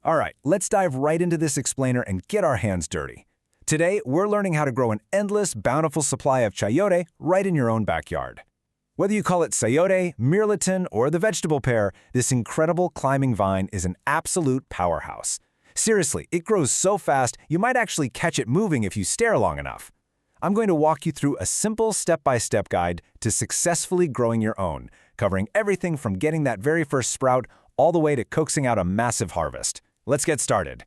All right, let's dive right into this explainer and get our hands dirty. Today, we're learning how to grow an endless, bountiful supply of chayote right in your own backyard. Whether you call it sayote, mirliton, or the vegetable pear, this incredible climbing vine is an absolute powerhouse. Seriously, it grows so fast, you might actually catch it moving if you stare long enough. I'm going to walk you through a simple step-by-step guide to successfully growing your own, covering everything from getting that very first sprout all the way to coaxing out a massive harvest. Let's get started.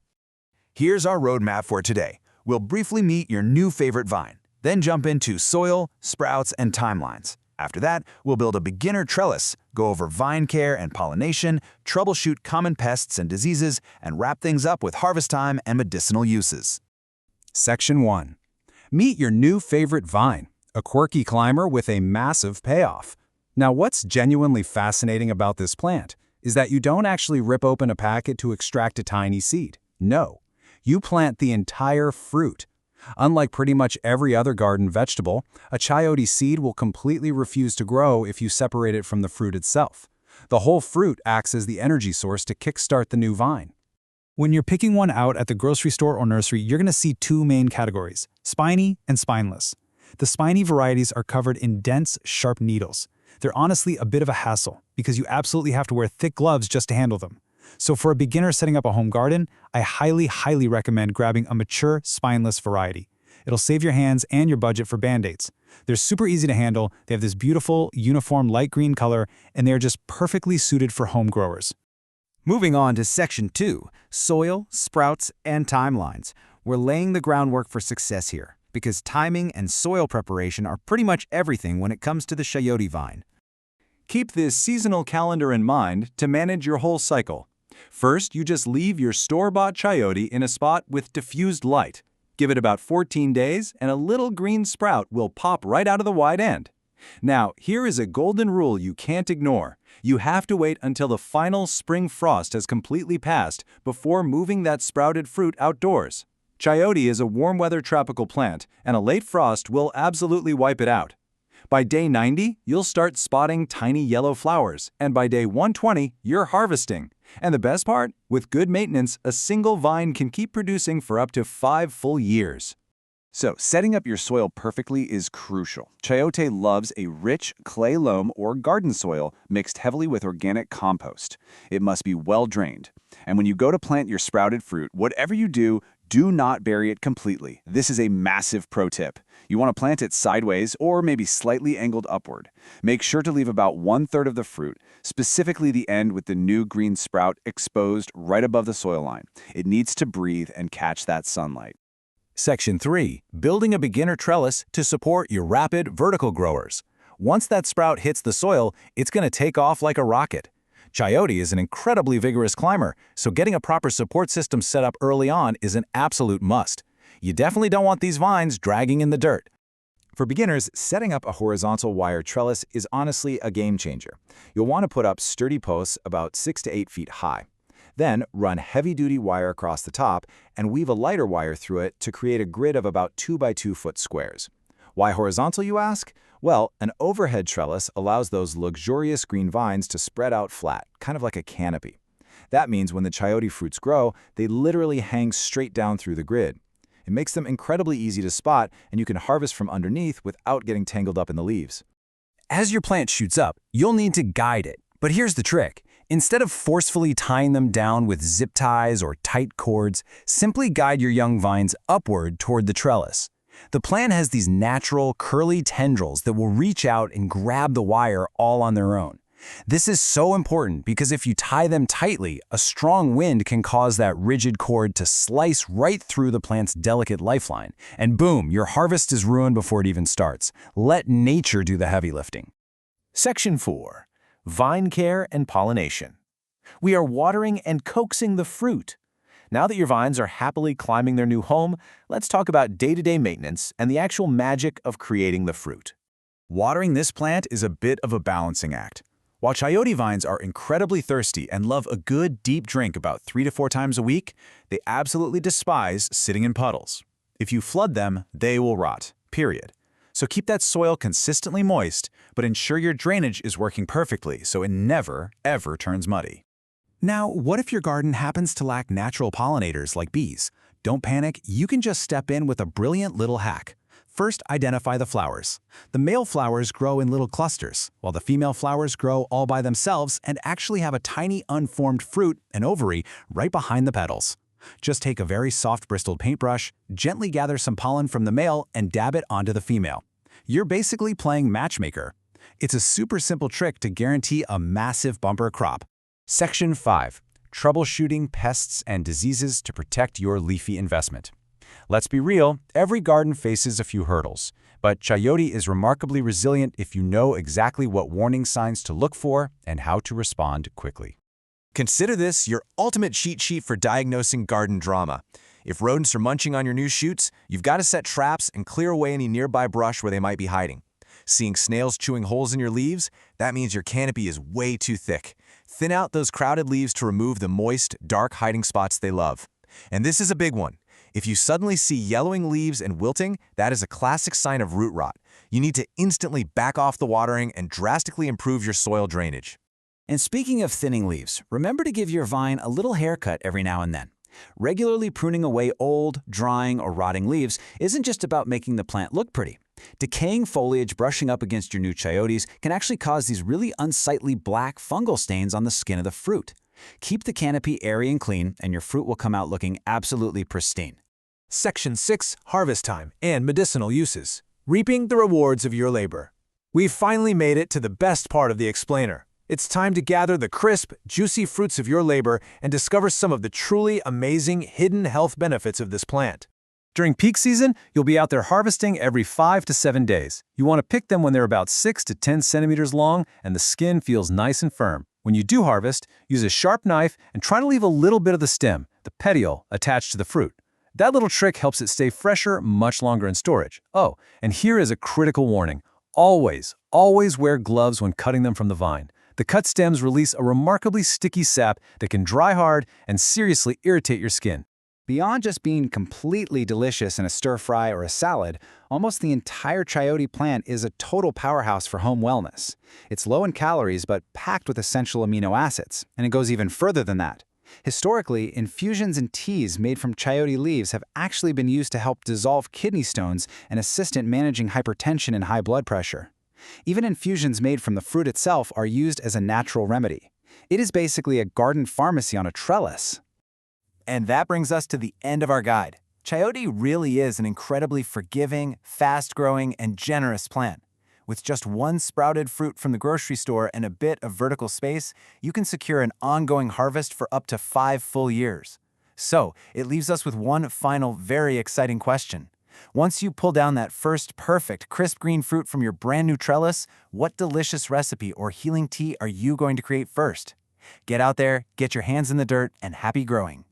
Here's our roadmap for today. We'll briefly meet your new favorite vine, then jump into soil, sprouts, and timelines. After that, we'll build a beginner trellis, go over vine care and pollination, troubleshoot common pests and diseases, and wrap things up with harvest time and medicinal uses. Section 1. Meet your new favorite vine, a quirky climber with a massive payoff. Now, what's genuinely fascinating about this plant is that you don't actually rip open a packet to extract a tiny seed. No, you plant the entire fruit. Unlike pretty much every other garden vegetable, a chayote seed will completely refuse to grow if you separate it from the fruit itself. The whole fruit acts as the energy source to kickstart the new vine. When you're picking one out at the grocery store or nursery, you're going to see two main categories, spiny and spineless. The spiny varieties are covered in dense, sharp needles. They're honestly a bit of a hassle because you absolutely have to wear thick gloves just to handle them. So for a beginner setting up a home garden, I highly recommend grabbing a mature, spineless variety. It'll save your hands and your budget for band-aids. They're super easy to handle, they have this beautiful, uniform light green color, and they're just perfectly suited for home growers. Moving on to Section 2, soil, sprouts, and timelines. We're laying the groundwork for success here, because timing and soil preparation are pretty much everything when it comes to the chayote vine. Keep this seasonal calendar in mind to manage your whole cycle. First, you just leave your store-bought chayote in a spot with diffused light. Give it about 14 days, and a little green sprout will pop right out of the wide end. Now, here is a golden rule you can't ignore. You have to wait until the final spring frost has completely passed before moving that sprouted fruit outdoors. Chayote is a warm-weather tropical plant, and a late frost will absolutely wipe it out. By day 90, you'll start spotting tiny yellow flowers, and by day 120, you're harvesting. And the best part? With good maintenance, a single vine can keep producing for up to 5 full years. So, setting up your soil perfectly is crucial. Chayote loves a rich clay loam or garden soil mixed heavily with organic compost. It must be well drained. And when you go to plant your sprouted fruit, whatever you do not bury it completely. This is a massive pro tip. You want to plant it sideways or maybe slightly angled upward. Make sure to leave about 1/3 of the fruit, specifically the end with the new green sprout exposed right above the soil line. It needs to breathe and catch that sunlight. Section 3. Building a beginner trellis to support your rapid vertical growers. Once that sprout hits the soil, it's going to take off like a rocket. Chayote is an incredibly vigorous climber, so getting a proper support system set up early on is an absolute must. You definitely don't want these vines dragging in the dirt. For beginners, setting up a horizontal wire trellis is honestly a game changer. You'll want to put up sturdy posts about 6 to 8 feet high. Then run heavy-duty wire across the top and weave a lighter wire through it to create a grid of about 2 by 2 foot squares. Why horizontal, you ask? Well, an overhead trellis allows those luxurious green vines to spread out flat, kind of like a canopy. That means when the chayote fruits grow, they literally hang straight down through the grid. It makes them incredibly easy to spot, and you can harvest from underneath without getting tangled up in the leaves. As your plant shoots up, you'll need to guide it. But here's the trick. Instead of forcefully tying them down with zip ties or tight cords, simply guide your young vines upward toward the trellis. The plant has these natural, curly tendrils that will reach out and grab the wire all on their own. This is so important because if you tie them tightly, a strong wind can cause that rigid cord to slice right through the plant's delicate lifeline. And boom, your harvest is ruined before it even starts. Let nature do the heavy lifting. Section 4. Vine care and pollination. We are watering and coaxing the fruit. Now that your vines are happily climbing their new home, let's talk about day-to-day maintenance and the actual magic of creating the fruit. Watering this plant is a bit of a balancing act. While chayote vines are incredibly thirsty and love a good deep drink about 3 to 4 times a week, they absolutely despise sitting in puddles. If you flood them, they will rot, period. So keep that soil consistently moist, but ensure your drainage is working perfectly so it never, ever turns muddy. Now, what if your garden happens to lack natural pollinators like bees? Don't panic, you can just step in with a brilliant little hack. First, identify the flowers. The male flowers grow in little clusters, while the female flowers grow all by themselves and actually have a tiny unformed fruit, an ovary, right behind the petals. Just take a very soft bristled paintbrush, gently gather some pollen from the male and dab it onto the female. You're basically playing matchmaker. It's a super simple trick to guarantee a massive bumper crop. Section 5. Troubleshooting pests and diseases to protect your leafy investment. Let's be real, every garden faces a few hurdles, but chayote is remarkably resilient if you know exactly what warning signs to look for and how to respond quickly. Consider this your ultimate cheat sheet for diagnosing garden drama. If rodents are munching on your new shoots, you've got to set traps and clear away any nearby brush where they might be hiding. Seeing snails chewing holes in your leaves? That means your canopy is way too thick. Thin out those crowded leaves to remove the moist, dark hiding spots they love. And this is a big one. If you suddenly see yellowing leaves and wilting, that is a classic sign of root rot. You need to instantly back off the watering and drastically improve your soil drainage. And speaking of thinning leaves, remember to give your vine a little haircut every now and then. Regularly pruning away old, drying, or rotting leaves isn't just about making the plant look pretty. Decaying foliage brushing up against your new chayotes can actually cause these really unsightly black fungal stains on the skin of the fruit. Keep the canopy airy and clean, and your fruit will come out looking absolutely pristine. Section 6. Harvest time and medicinal uses. Reaping the rewards of your labor. We've finally made it to the best part of the explainer. It's time to gather the crisp, juicy fruits of your labor and discover some of the truly amazing hidden health benefits of this plant. During peak season, you'll be out there harvesting every 5 to 7 days. You want to pick them when they're about 6 to 10 centimeters long and the skin feels nice and firm. When you do harvest, use a sharp knife and try to leave a little bit of the stem, the petiole, attached to the fruit. That little trick helps it stay fresher much longer in storage. Oh, and here is a critical warning. Always wear gloves when cutting them from the vine. The cut stems release a remarkably sticky sap that can dry hard and seriously irritate your skin. Beyond just being completely delicious in a stir-fry or a salad, almost the entire chayote plant is a total powerhouse for home wellness. It's low in calories but packed with essential amino acids, and it goes even further than that. Historically, infusions and teas made from chayote leaves have actually been used to help dissolve kidney stones and assist in managing hypertension and high blood pressure. Even infusions made from the fruit itself are used as a natural remedy. It is basically a garden pharmacy on a trellis. And that brings us to the end of our guide. Chayote really is an incredibly forgiving, fast-growing, and generous plant. With just one sprouted fruit from the grocery store and a bit of vertical space, you can secure an ongoing harvest for up to 5 full years. So, it leaves us with one final, very exciting question. Once you pull down that first perfect, crisp green fruit from your brand new trellis, what delicious recipe or healing tea are you going to create first? Get out there, get your hands in the dirt, and happy growing.